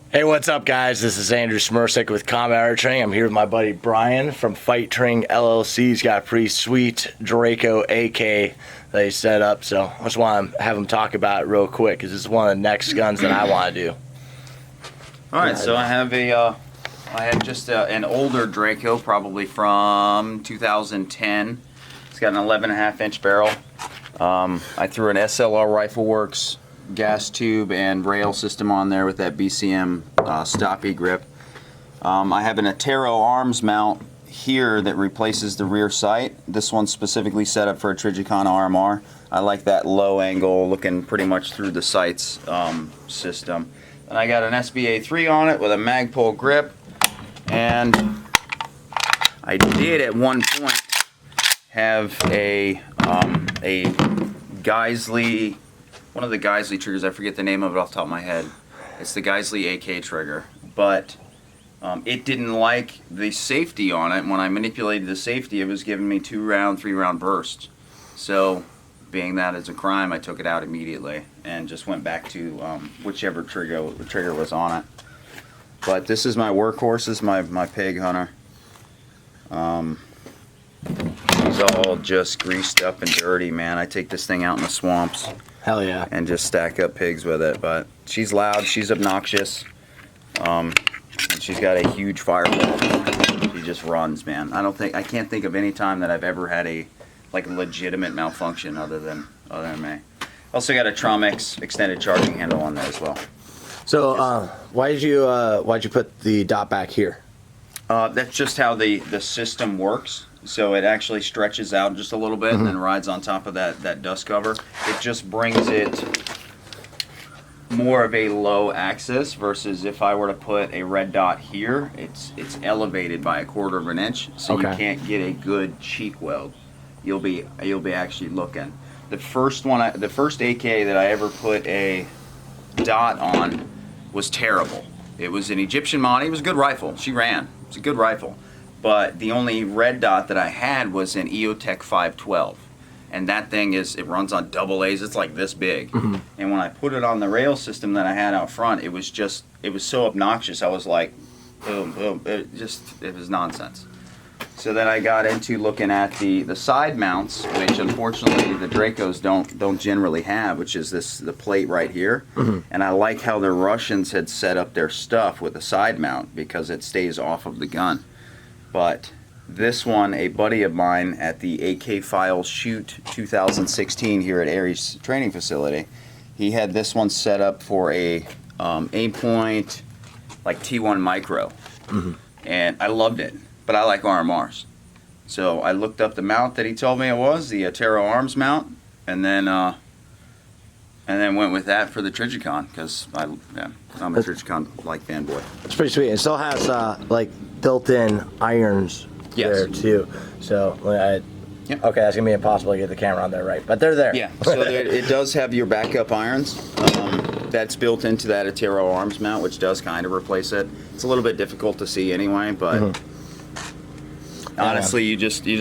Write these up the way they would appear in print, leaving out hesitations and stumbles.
Hey, what's up, guys? This is Andrew Smirsick with Combat Archery. I'm here with my buddy Brian from F.I.G.H.T LLC. He's got a pretty sweet Draco AK that he set up, so I just want to have him talk about it real quick because this is one of the next guns that I want to do. All right, so I have just an older Draco, probably from 2010. It's got an 11.5-inch barrel. I threw an SLR Rifle Works gas tube and rail system on there with that BCM stoppy grip. I have an Atero arms mount here that replaces the rear sight. This one's specifically set up for a Trijicon RMR. I like that low angle looking pretty much through the sights system. And I got an SBA3 on it with a Magpul grip, and I did at one point have a Geisley, one of the Geisley triggers. I forget the name of it off the top of my head. It's the Geisley AK trigger, but it didn't like the safety on it. When I manipulated the safety, it was giving me 2-round, 3-round bursts. So, being that as a crime, I took it out immediately and just went back to whichever trigger was on it. But this is my workhorse. This is my pig hunter. He's all just greased up and dirty, man. I take this thing out in the swamps. Hell yeah. And just stack up pigs with it. But she's loud, she's obnoxious, and she's got a huge fireball. She just runs, man. I can't think of any time that I've ever had a legitimate malfunction other than me. Also got a Tromix extended charging handle on there as well. So why'd you put the dot back here? That's just how the system works. So it actually stretches out just a little bit and then rides on top of that dust cover. It just brings it more of a low axis versus if I were to put a red dot here, it's elevated by 1/4 of an inch, so you can't get a good cheek weld. You'll be actually looking. The first AK that I ever put a dot on was terrible. It was an Egyptian Monty. It was a good rifle. She ran. It's a good rifle. But the only red dot that I had was an EOTech 512. And that thing it runs on AA. It's like this big. And when I put it on the rail system that I had out front, it was so obnoxious. I was like, boom, boom. It was nonsense. So then I got into looking at the side mounts, which unfortunately the Dracos don't generally have, which is the plate right here. And I like how the Russians had set up their stuff with a side mount because it stays off of the gun. But this one, a buddy of mine at the AK-F.I.G.H.T 2016 here at Aries training facility, he had this one set up for a Aimpoint T1 Micro. And I loved it. But I like RMRs. So I looked up the mount that he told me it was, the Atero arms mount, and then went with that for the Trijicon because I'm a Trijicon fanboy. It's pretty sweet. It still has built-in irons there too. So okay, that's gonna be impossible to get the camera on there right, but they're there. Yeah. So it does have your backup irons. That's built into that Atero arms mount, which does kind of replace it. It's a little bit difficult to see anyway, but. Honestly, you just get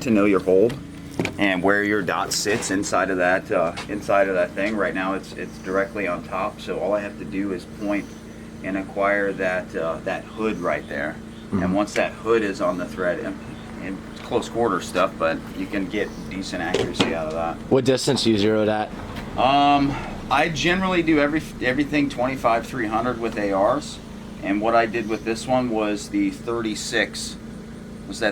to know your hold and where your dot sits inside of that thing. Right now, it's directly on top, so all I have to do is point and acquire that hood right there. And once that hood is on the thread, and close quarter stuff, but you can get decent accuracy out of that. What distance do you zero it at? I generally do everything 25-300 with ARs. And what I did with this one was that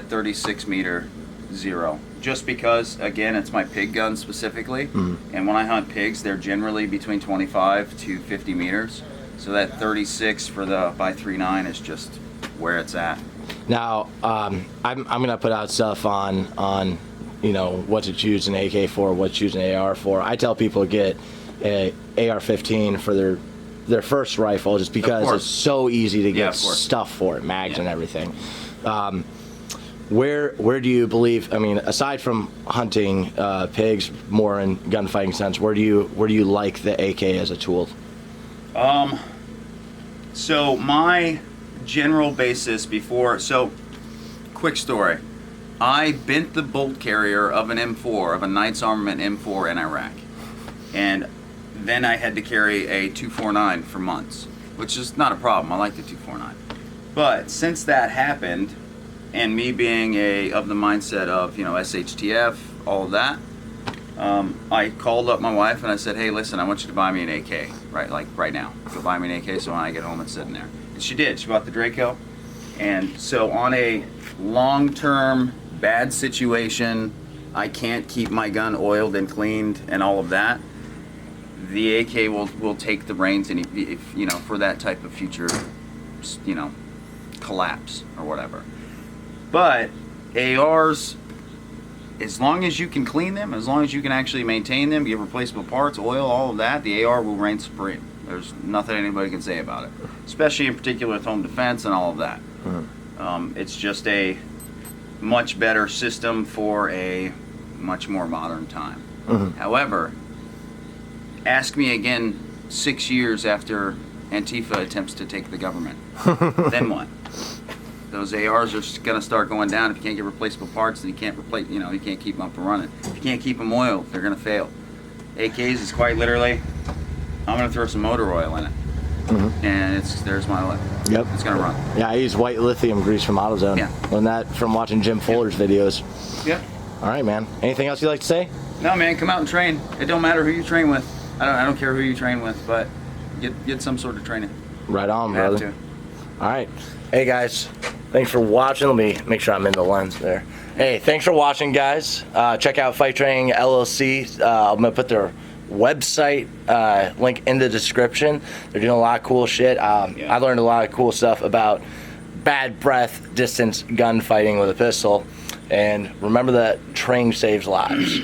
36 meter zero. Just because, again, it's my pig gun specifically. And when I hunt pigs, they're generally between 25 to 50 meters. So that 36 for the by 3.9 is just where it's at. Now, I'm gonna put out stuff on what to choose an AK for, what to choose an AR for. I tell people to get a AR-15 for their first rifle just because it's so easy to get stuff for it, mags and everything. Where do you believe, aside from hunting pigs more in gunfighting sense, where do you like the AK as a tool? So my general basis quick story. I bent the bolt carrier of an M4, of a Knight's Armament M4 in Iraq. And then I had to carry a 249 for months, which is not a problem. I like the 249. But since that happened, and me being of the mindset of, you know, SHTF, all of that, I called up my wife and I said, hey, listen, I want you to buy me an AK, right now. Go buy me an AK so when I get home it's sitting there. And she did. She bought the Draco. And so on a long-term bad situation, I can't keep my gun oiled and cleaned and all of that, the AK will take the reins, and if you know, for that type of future, you know, collapse or whatever. But ARs, as long as you can clean them, as long as you can actually maintain them, give replaceable parts, oil, all of that, the AR will reign supreme. There's nothing anybody can say about it, especially in particular with home defense and all of that. It's just a much better system for a much more modern time. However, ask me again 6 years after Antifa attempts to take the government. Then what? Those ARs are going to start going down. If you can't get replaceable parts, then you can't replace. You know, you can't keep them up and running. If you can't keep them oiled, they're going to fail. AKs is quite literally, I'm going to throw some motor oil in it, and there's my life. Yep. It's going to run. Yeah, I use white lithium grease from AutoZone. Yeah. Learned that from watching Jim Fuller's videos. Yep. All right, man. Anything else you'd like to say? No, man. Come out and train. It don't matter who you train with. I don't care who you train with, but get some sort of training. Right on, You brother. have to. All right. Hey, guys. Thanks for watching. Let me make sure I'm in the lens there. Hey, thanks for watching, guys. Check out Fight Training LLC. I'm going to put their website link in the description. They're doing a lot of cool shit. I learned a lot of cool stuff about bad breath distance gunfighting with a pistol. And remember that training saves lives.